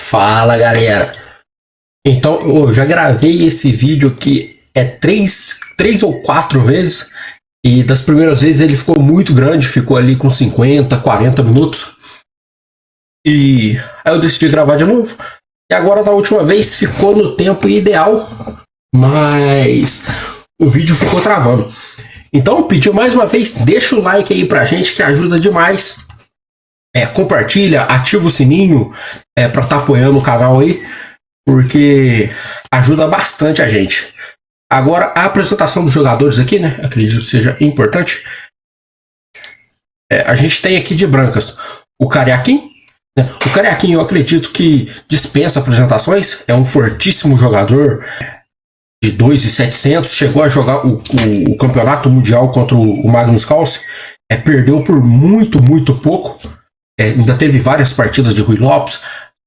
Fala, galera. Então, eu já gravei esse vídeo aqui três ou quatro vezes. E das primeiras vezes ele ficou muito grande, ficou ali com 50, 40 minutos. E aí eu decidi gravar de novo. E agora da última vez ficou no tempo ideal, mas o vídeo ficou travando. Então, pedi mais uma vez, deixa o like aí pra gente que ajuda demais. Compartilha, ativa o sininho para estar apoiando o canal aí, porque ajuda bastante a gente. Agora, a apresentação dos jogadores aqui, né? Acredito que seja importante. A gente tem aqui de brancas o Cariaquim. Né? O Cariaquim eu acredito que dispensa apresentações. É um fortíssimo jogador de 2.700. Chegou a jogar o campeonato mundial contra o Magnus Carlsen. Perdeu por muito pouco. Ainda teve várias partidas de Ruy Lopes.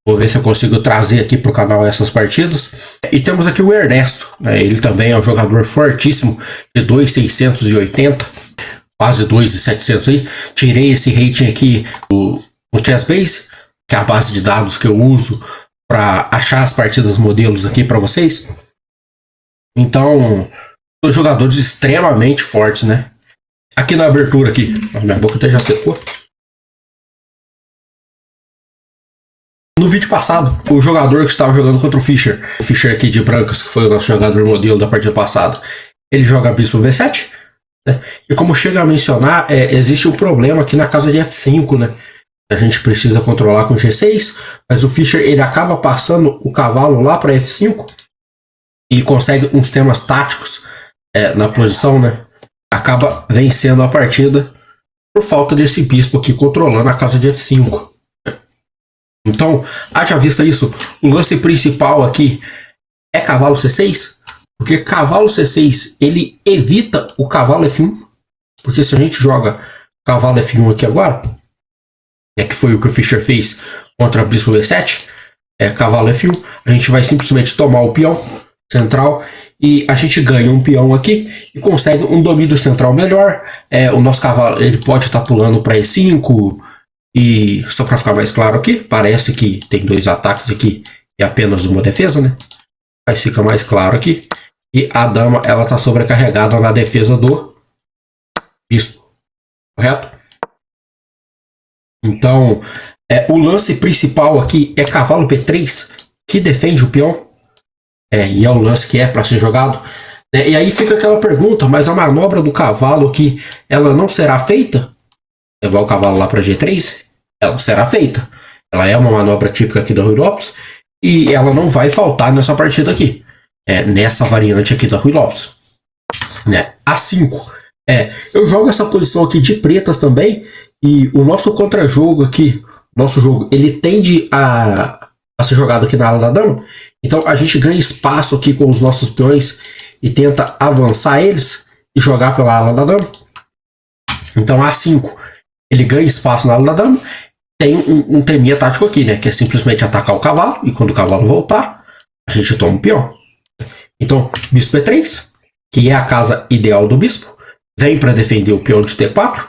Vou ver se eu consigo trazer aqui para o canal essas partidas. E temos aqui o Ernesto. Ele também é um jogador fortíssimo, de 2.680, quase 2.700 aí. Tirei esse rating aqui no Chessbase, que é a base de dados que eu uso para achar as partidas modelos aqui para vocês. Então, são jogadores extremamente fortes, né? Aqui na abertura aqui, a minha boca até já secou. No vídeo passado, o jogador que estava jogando contra o Fischer aqui de brancas, que foi o nosso jogador modelo da partida passada, ele joga Bispo B7, né? E como chega a mencionar, existe um problema aqui na casa de F5, né? A gente precisa controlar com G6, mas o Fischer ele acaba passando o cavalo lá para F5 e consegue uns temas táticos na posição, né? Acaba vencendo a partida por falta desse bispo aqui controlando a casa de F5. Então, haja vista isso, o lance principal aqui é cavalo C6, porque cavalo C6 ele evita o cavalo F1, porque se a gente joga cavalo F1 aqui agora, que foi o que o Fischer fez contra bispo B7, cavalo F1, a gente vai simplesmente tomar o peão central e a gente ganha um peão aqui e consegue um domínio central melhor. O nosso cavalo ele pode estar pulando para E5. E só para ficar mais claro aqui, parece que tem dois ataques aqui e apenas uma defesa, né? Mas fica mais claro aqui. E a dama, ela tá sobrecarregada na defesa do bispo, correto? Então, o lance principal aqui é cavalo B3, que defende o peão. E é o lance que é para ser jogado. E aí fica aquela pergunta, mas a manobra do cavalo aqui, ela não será feita? Levar o cavalo lá para G3, ela será feita. Ela é uma manobra típica aqui da Ruy Lopes e ela não vai faltar nessa partida aqui, nessa variante aqui da Ruy Lopes, né? A5. Eu jogo essa posição aqui de pretas também e o nosso contra-jogo aqui, nosso jogo, ele tende a ser jogado aqui na ala da dama. Então a gente ganha espaço aqui com os nossos peões e tenta avançar eles e jogar pela ala da dama. Então A5. Ele ganha espaço na ala da dama. Tem um teminha tático aqui, né? Que é simplesmente atacar o cavalo. E quando o cavalo voltar, a gente toma um peão. Então, bispo E3, que é a casa ideal do bispo, vem para defender o peão de T4.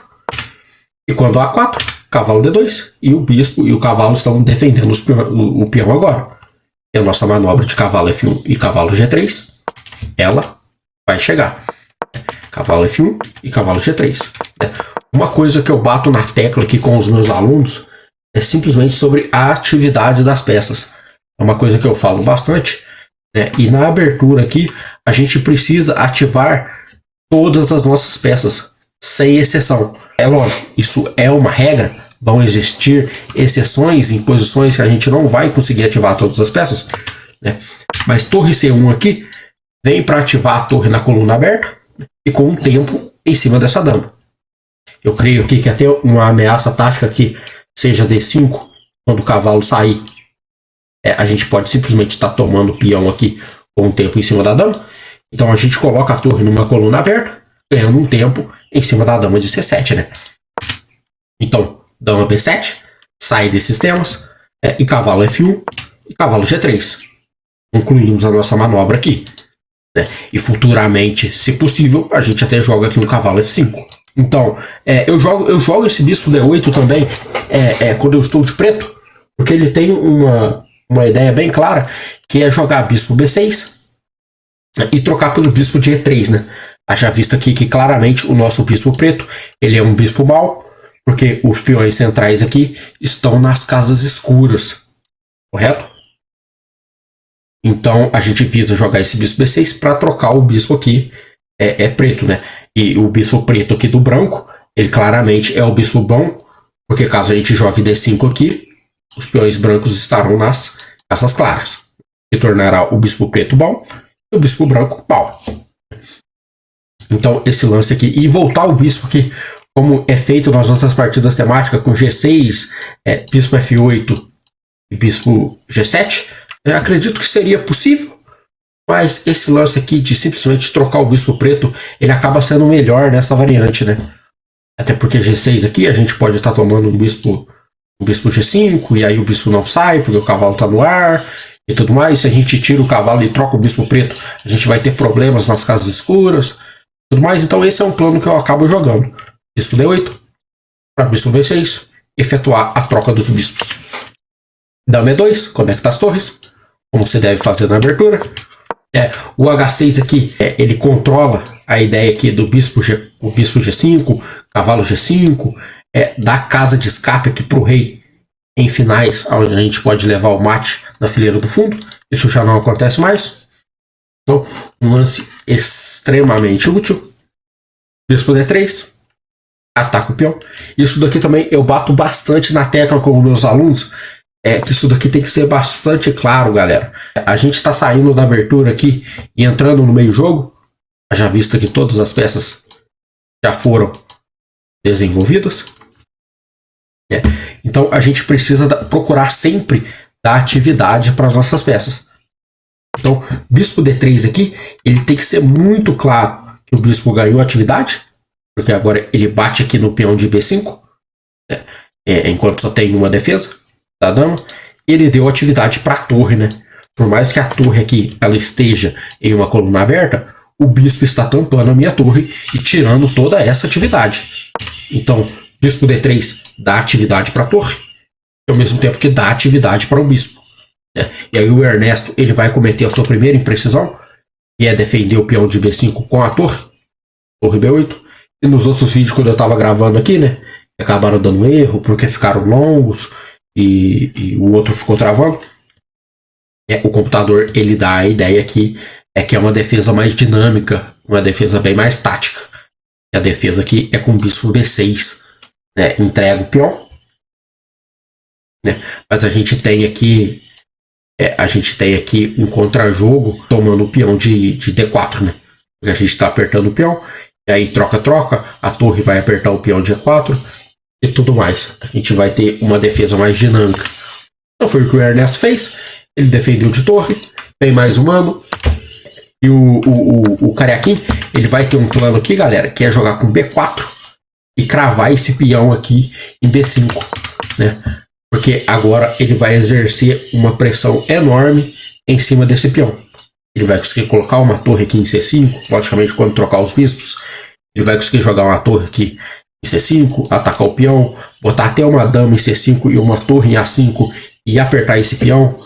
E quando A4, cavalo D2. E o bispo e o cavalo estão defendendo o peão agora. E a nossa manobra de cavalo F1 e cavalo G3, ela vai chegar. Cavalo F1 e cavalo G3. Uma coisa que eu bato na tecla aqui com os meus alunos é simplesmente sobre a atividade das peças. É uma coisa que eu falo bastante, né? E na abertura aqui, a gente precisa ativar todas as nossas peças, sem exceção. É lógico, isso é uma regra, vão existir exceções em posições que a gente não vai conseguir ativar todas as peças, né? Mas torre C1 aqui, vem para ativar a torre na coluna aberta e com um tempo em cima dessa dama. Eu creio aqui que até uma ameaça tática aqui seja D5, quando o cavalo sair, a gente pode simplesmente estar tomando o peão aqui com um tempo em cima da dama. Então a gente coloca a torre numa coluna aberta, ganhando um tempo em cima da dama de C7, né? Então, dama B7, sai desses temas, e cavalo F1 e cavalo G3. Concluímos a nossa manobra aqui, né? E futuramente, se possível, a gente até joga aqui um cavalo F5. Então, eu jogo esse bispo D8 também quando eu estou de preto, porque ele tem uma ideia bem clara, que é jogar bispo B6 e trocar pelo bispo de E3, né? Haja visto aqui que claramente o nosso bispo preto, ele é um bispo mau, porque os peões centrais aqui estão nas casas escuras, correto? Então a gente visa jogar esse bispo B6 para trocar o bispo aqui preto, né? E o bispo preto aqui do branco, ele claramente é o bispo bom, porque caso a gente jogue D5 aqui, os peões brancos estarão nas casas claras, que tornará o bispo preto bom e o bispo branco mau. Então esse lance aqui, e voltar o bispo aqui, como é feito nas outras partidas temáticas, com G6, bispo F8 e bispo G7, eu acredito que seria possível, mas esse lance aqui de simplesmente trocar o bispo preto, ele acaba sendo melhor nessa variante, né? Até porque G6 aqui, a gente pode estar tomando um bispo G5, e aí o bispo não sai, porque o cavalo está no ar, e tudo mais. Se a gente tira o cavalo e troca o bispo preto, a gente vai ter problemas nas casas escuras, tudo mais. Então esse é um plano que eu acabo jogando. Bispo D8, para bispo B6, efetuar a troca dos bispos. Dama E2, conecta as torres, como se deve fazer na abertura. O H6 aqui, ele controla a ideia aqui do bispo G5, cavalo G5, dá casa de escape aqui para o rei em finais, onde a gente pode levar o mate na fileira do fundo. Isso já não acontece mais. Então, um lance extremamente útil. Bispo D3, ataca o peão. Isso daqui também eu bato bastante na tecla com os meus alunos, que isso daqui tem que ser bastante claro, galera. A gente está saindo da abertura aqui e entrando no meio jogo, já visto que todas as peças já foram desenvolvidas. Então a gente precisa procurar sempre dar atividade para as nossas peças. Então, bispo D3 aqui, ele tem que ser muito claro que o bispo ganhou atividade, porque agora ele bate aqui no peão de B5, enquanto só tem uma defesa da dama. Ele deu atividade para a torre, né? Por mais que a torre aqui ela esteja em uma coluna aberta, o bispo está tampando a minha torre e tirando toda essa atividade. Então, bispo D3 dá atividade para a torre, ao mesmo tempo que dá atividade para o bispo. E aí o Ernesto ele vai cometer a sua primeira imprecisão, que é defender o peão de B5 com a torre B8. E nos outros vídeos, quando eu estava gravando aqui, né, acabaram dando erro, porque ficaram longos, e o outro ficou travando. O computador ele dá a ideia aqui que é uma defesa mais dinâmica, uma defesa bem mais tática. E a defesa aqui é com bispo B6, né? Entrega o peão, né? Mas a gente tem aqui um contra-jogo tomando o peão de D4, né? Porque a gente está apertando o peão, e aí troca, a torre vai apertar o peão de E4 e tudo mais. A gente vai ter uma defesa mais dinâmica. Então foi o que o Ernesto fez. Ele defendeu de torre, tem mais um mano. E o Cariaquim, ele vai ter um plano aqui, galera, que é jogar com B4 e cravar esse peão aqui em B5, né? Porque agora ele vai exercer uma pressão enorme em cima desse peão. Ele vai conseguir colocar uma torre aqui em C5, logicamente quando trocar os bispos, ele vai conseguir jogar uma torre aqui em C5, atacar o peão, botar até uma dama em C5 e uma torre em A5 e apertar esse peão.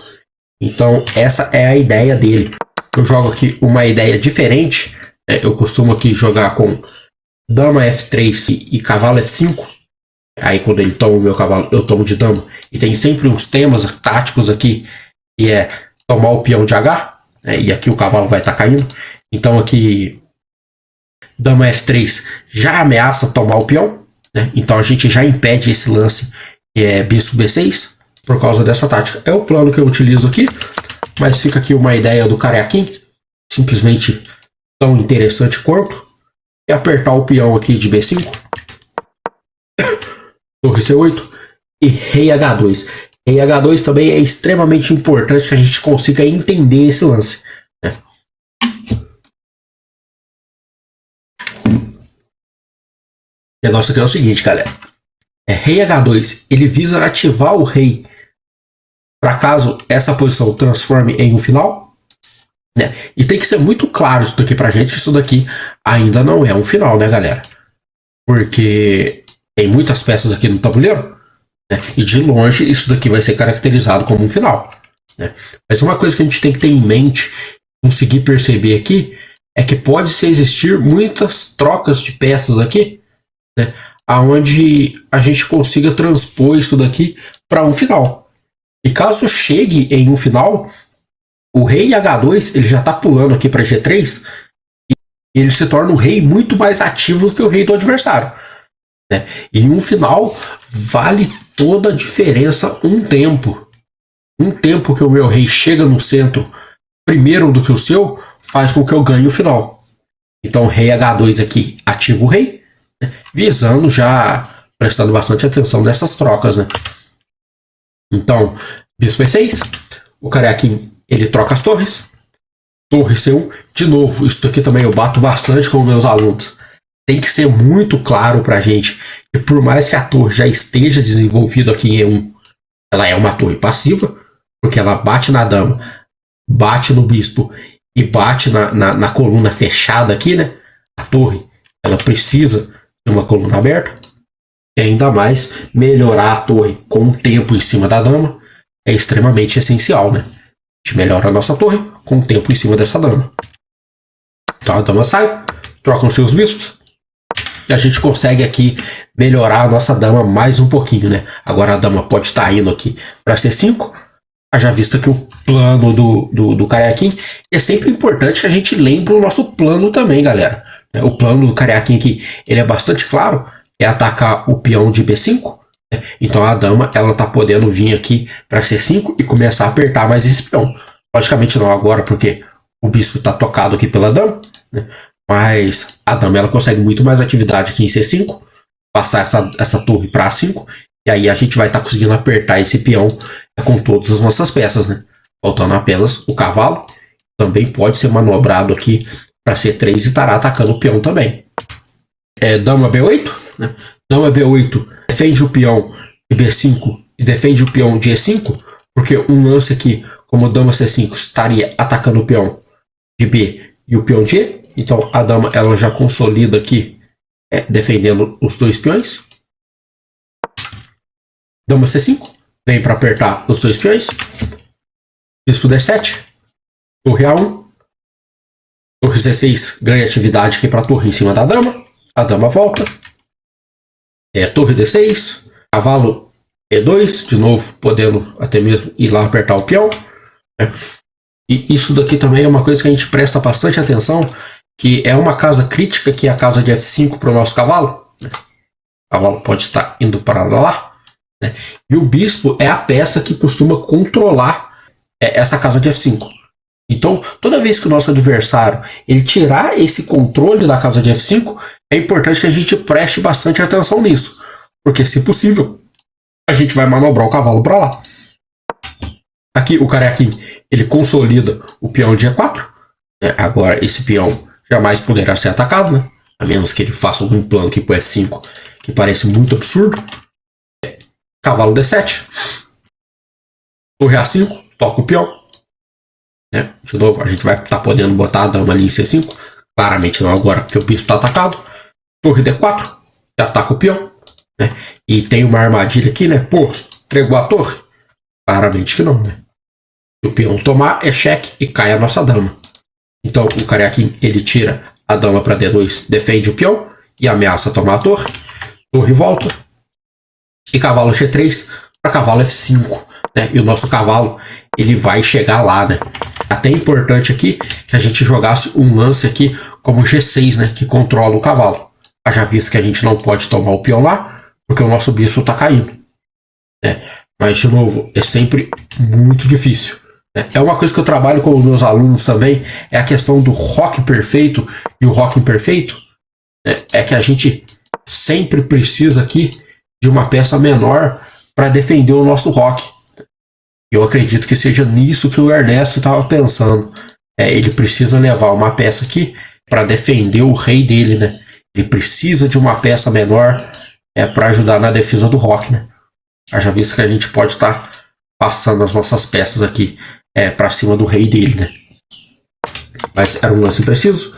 Então essa é a ideia dele. Eu jogo aqui uma ideia diferente, né? Eu costumo aqui jogar com dama F3 e cavalo F5. Aí quando ele toma o meu cavalo, eu tomo de dama. E tem sempre uns temas táticos aqui, que é tomar o peão de H, né? E aqui o cavalo vai estar caindo. Então aqui dama F3 já ameaça tomar o peão, né? Então a gente já impede esse lance, que é bispo B6, por causa dessa tática. É o plano que eu utilizo aqui, mas fica aqui uma ideia do Cariaquim, simplesmente tão interessante quanto, é apertar o peão aqui de B5, torre C8 e rei H2. Rei H2 também é extremamente importante que a gente consiga entender esse lance, né? O negócio aqui é o seguinte, galera. Rei H2, ele visa ativar o rei para caso essa posição transforme em um final, né? E tem que ser muito claro isso daqui pra gente, que isso daqui ainda não é um final, né, galera? Porque tem muitas peças aqui no tabuleiro, né? E de longe isso daqui vai ser caracterizado como um final. né? Mas uma coisa que a gente tem que ter em mente, conseguir perceber aqui, é que pode existir muitas trocas de peças aqui, né? Aonde a gente consiga transpor isso daqui para um final. E caso chegue em um final, o rei H2 ele já está pulando aqui para G3 e ele se torna um rei muito mais ativo do que o rei do adversário, né? E em um final vale toda a diferença um tempo. Um tempo que o meu rei chega no centro primeiro do que o seu faz com que eu ganhe o final. Então rei H2 aqui ativa o rei, né? Visando já, prestando bastante atenção nessas trocas, né? Então, bispo E6, o Karyakin ele troca as torres, torre C1, de novo, isso aqui também eu bato bastante com meus alunos. Tem que ser muito claro pra gente que por mais que a torre já esteja desenvolvida aqui em E1, ela é uma torre passiva, porque ela bate na dama, bate no bispo e bate na coluna fechada aqui, né? A torre, ela precisa de uma coluna aberta. E ainda mais, melhorar a torre com o tempo em cima da dama é extremamente essencial, né? A gente melhora a nossa torre com o tempo em cima dessa dama. Então a dama sai, trocam seus bispos, e a gente consegue aqui melhorar a nossa dama mais um pouquinho, né? Agora a dama pode estar indo aqui para C5, já visto que o plano do Karyakin é sempre importante que a gente lembre o nosso plano também, galera. O plano do Karyakin aqui, ele é bastante claro, é atacar o peão de B5, né? Então a dama, ela tá podendo vir aqui para C5 e começar a apertar mais esse peão. Logicamente não agora, porque o bispo tá tocado aqui pela dama, né? Mas a dama, ela consegue muito mais atividade aqui em C5, passar essa torre para A5, e aí a gente vai estar conseguindo apertar esse peão com todas as nossas peças, né? Faltando apenas o cavalo, também pode ser manobrado aqui para C3 e estará atacando o peão também. Dama B8, né? Dama B8 defende o peão de B5 e defende o peão de E5, porque um lance aqui, como dama C5, estaria atacando o peão de B e o peão de E. Então a dama, ela já consolida aqui, defendendo os dois peões. Dama C5, vem para apertar os dois peões. Bispo D7, torre A1, torre C6 ganha atividade aqui para a torre em cima da dama. A dama volta. Torre D6, cavalo E2, de novo podendo até mesmo ir lá apertar o peão. E isso daqui também é uma coisa que a gente presta bastante atenção, que é uma casa crítica, que é a casa de F5 para o nosso cavalo. O cavalo pode estar indo para lá, né? E o bispo é a peça que costuma controlar essa casa de F5. Então, toda vez que o nosso adversário ele tirar esse controle da casa de F5, é importante que a gente preste bastante atenção nisso. Porque, se possível, a gente vai manobrar o cavalo para lá. Aqui, o Karyakin, ele consolida o peão de E4. Agora, esse peão jamais poderá ser atacado, né? A menos que ele faça algum plano aqui pro F5, que parece muito absurdo. Cavalo D7. Torre A5, toca o peão. De novo, a gente vai estar podendo botar a dama ali em C5. Claramente não agora, porque o bispo está atacado. Torre D4, que ataca o peão. E tem uma armadilha aqui, né? Pô, entregou a torre? Claramente que não, né? Se o peão tomar, é cheque e cai a nossa dama. Então o Karyakin, ele tira a dama para D2, defende o peão e ameaça tomar a torre. Torre volta. E cavalo G3 para cavalo F5. E o nosso cavalo, ele vai chegar lá, né? Até importante aqui que a gente jogasse um lance aqui como G6, né? Que controla o cavalo. Já visto que a gente não pode tomar o peão lá, porque o nosso bispo está caindo. Mas, de novo, é sempre muito difícil. É uma coisa que eu trabalho com os meus alunos também, é a questão do roque perfeito e o roque imperfeito. É que a gente sempre precisa aqui de uma peça menor para defender o nosso roque. Eu acredito que seja nisso que o Ernesto estava pensando. Ele precisa levar uma peça aqui para defender o rei dele, né? Ele precisa de uma peça menor para ajudar na defesa do roque, né? Já visto que a gente pode estar passando as nossas peças aqui para cima do rei dele, né? Mas era um lance preciso,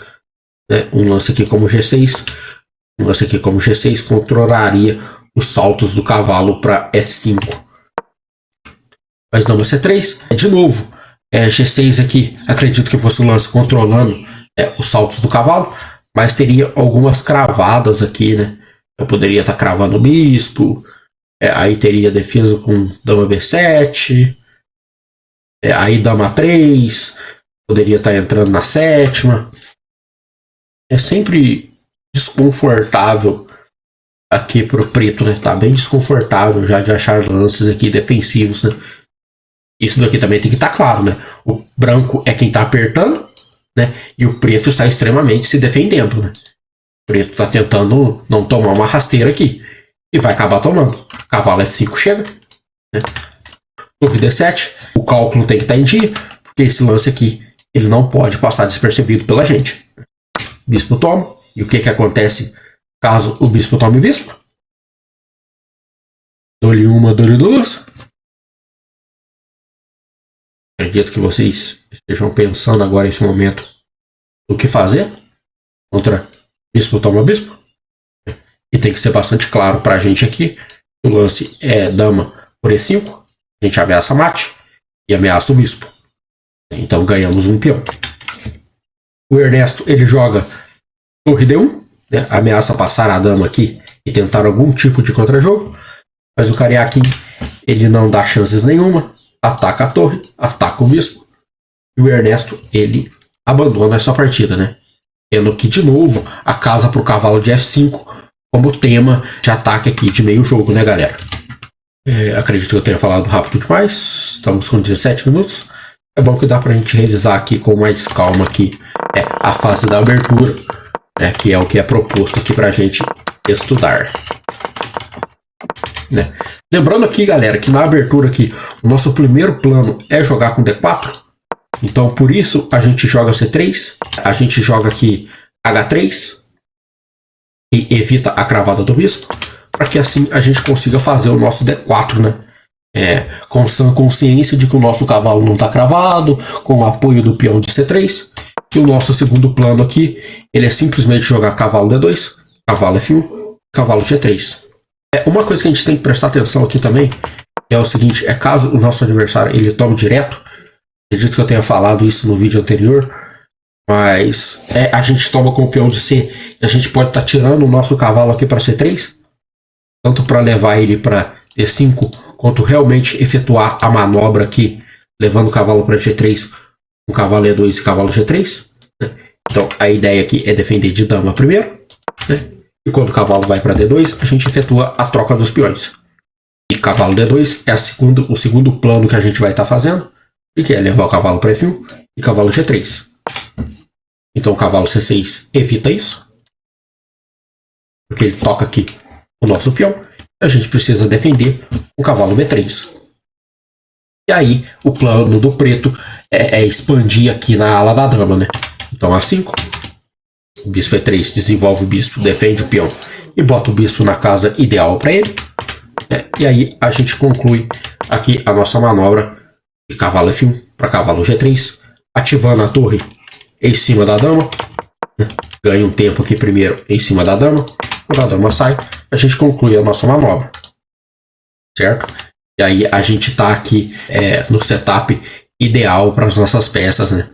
né? Um lance aqui como G6. Um lance aqui como G6 controlaria os saltos do cavalo para F5. mas dama C3. De novo, G6 aqui, acredito que fosse o lance controlando os saltos do cavalo, mas teria algumas cravadas aqui, né? Eu poderia estar cravando o bispo, aí teria defesa com dama B7, aí dama 3, poderia estar entrando na sétima. É sempre desconfortável aqui pro preto, né? Tá bem desconfortável já de achar lances aqui defensivos, né? Isso daqui também tem que estar claro, né? O branco é quem tá apertando, né? E o preto está extremamente se defendendo, né? O preto tá tentando não tomar uma rasteira aqui. E vai acabar tomando. Cavalo F5 chega, né? Torre D7. O cálculo tem que estar em dia, porque esse lance aqui, ele não pode passar despercebido pela gente. Bispo toma. E o que acontece caso o bispo tome o bispo? Dou-lhe uma, dou-lhe duas. Acredito que vocês estejam pensando agora nesse momento o que fazer contra bispo toma bispo. E tem que ser bastante claro pra gente aqui. O lance é dama por E5. A gente ameaça mate e ameaça o bispo. Então ganhamos um peão. O Ernesto, ele joga torre D1, né? Ameaça passar a dama aqui e tentar algum tipo de contra-jogo. Mas o Cariaquim, ele não dá chances nenhuma. Ataca a torre, ataca o bispo. E o Ernesto, ele abandona essa partida, né? Tendo que, de novo, a casa para o cavalo de F5 como tema de ataque aqui de meio jogo, né, galera? Acredito que eu tenha falado rápido demais. Estamos com 17 minutos. É bom que dá pra gente revisar aqui com mais calma aqui a fase da abertura, né, que é o que é proposto aqui pra gente estudar, né? Lembrando aqui, galera, que na abertura aqui, o nosso primeiro plano é jogar com D4. Então, por isso, a gente joga C3. A gente joga aqui H3. E evita a cravada do bispo. Para que assim a gente consiga fazer o nosso D4, né? Com consciência de que o nosso cavalo não está cravado. Com o apoio do peão de C3. E o nosso segundo plano aqui, ele é simplesmente jogar cavalo D2, cavalo F1, cavalo G3. Uma coisa que a gente tem que prestar atenção aqui também é o seguinte, caso o nosso adversário ele tome direto, acredito que eu tenha falado isso no vídeo anterior, mas a gente toma com o peão de C e a gente pode estar tirando o nosso cavalo aqui para C3, tanto para levar ele para D5, quanto realmente efetuar a manobra aqui, levando o cavalo para G3, com cavalo E2 e cavalo G3. Né? Então a ideia aqui é defender de dama primeiro, né? E quando o cavalo vai para D2, a gente efetua a troca dos peões. E cavalo D2 é o segundo plano que a gente vai estar fazendo, que é levar o cavalo para F1 e cavalo G3. Então o cavalo C6 evita isso, porque ele toca aqui o nosso peão. A gente precisa defender o cavalo B3. E aí o plano do preto é expandir aqui na ala da dama, né? Então A5. O bispo E3 desenvolve o bispo, defende o peão e bota o bispo na casa ideal para ele. E aí a gente conclui aqui a nossa manobra de cavalo F1 para cavalo G3, ativando a torre em cima da dama. Ganha um tempo aqui primeiro em cima da dama. Quando a dama sai, a gente conclui a nossa manobra. Certo? E aí a gente está aqui no setup ideal para as nossas peças, né?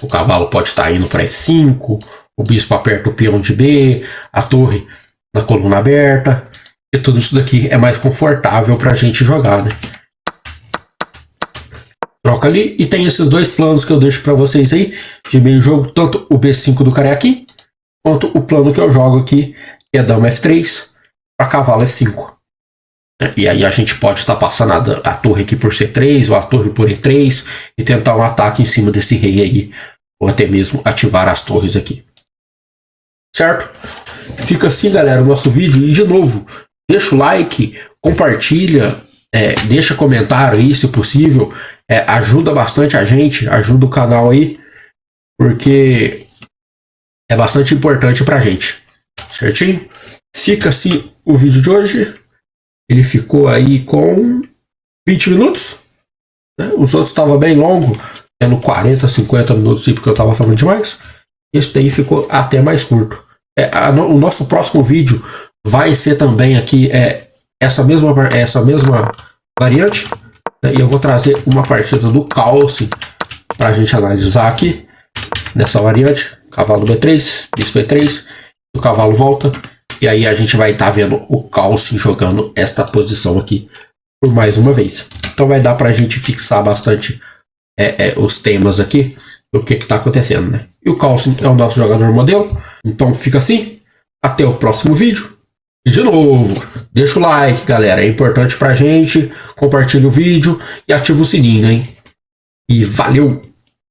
O cavalo pode estar indo para F5, o bispo aperta o peão de B, a torre na coluna aberta, e tudo isso daqui é mais confortável para a gente jogar, né? Troca ali, e tem esses dois planos que eu deixo para vocês aí, de meio jogo, tanto o B5 do Cariaquim, quanto o plano que eu jogo aqui, que é dama F3, para cavalo F5. E aí a gente pode estar passando a torre aqui por C3 ou a torre por E3 e tentar um ataque em cima desse rei aí, ou até mesmo ativar as torres aqui. Certo? Fica assim, galera, o nosso vídeo. E de novo, deixa o like, compartilha, deixa comentário aí se possível, ajuda bastante a gente, ajuda o canal aí, porque é bastante importante pra gente. Certinho? Fica assim o vídeo de hoje. Ele ficou aí com 20 minutos. Né? Os outros estavam bem longo, tendo 40, 50 minutos, porque eu estava falando demais. Esse daí ficou até mais curto. O nosso próximo vídeo vai ser também aqui essa mesma variante. E eu vou trazer uma partida do Calce para a gente analisar aqui. Nessa variante, cavalo B3, bispo E3, o cavalo volta. E aí a gente vai estar vendo o Calce jogando esta posição aqui por mais uma vez. Então vai dar para a gente fixar bastante os temas aqui do que está acontecendo, né? E o Calce é o nosso jogador modelo. Então fica assim. Até o próximo vídeo. E de novo, deixa o like, galera. É importante pra gente. Compartilha o vídeo e ativa o sininho, hein? E valeu!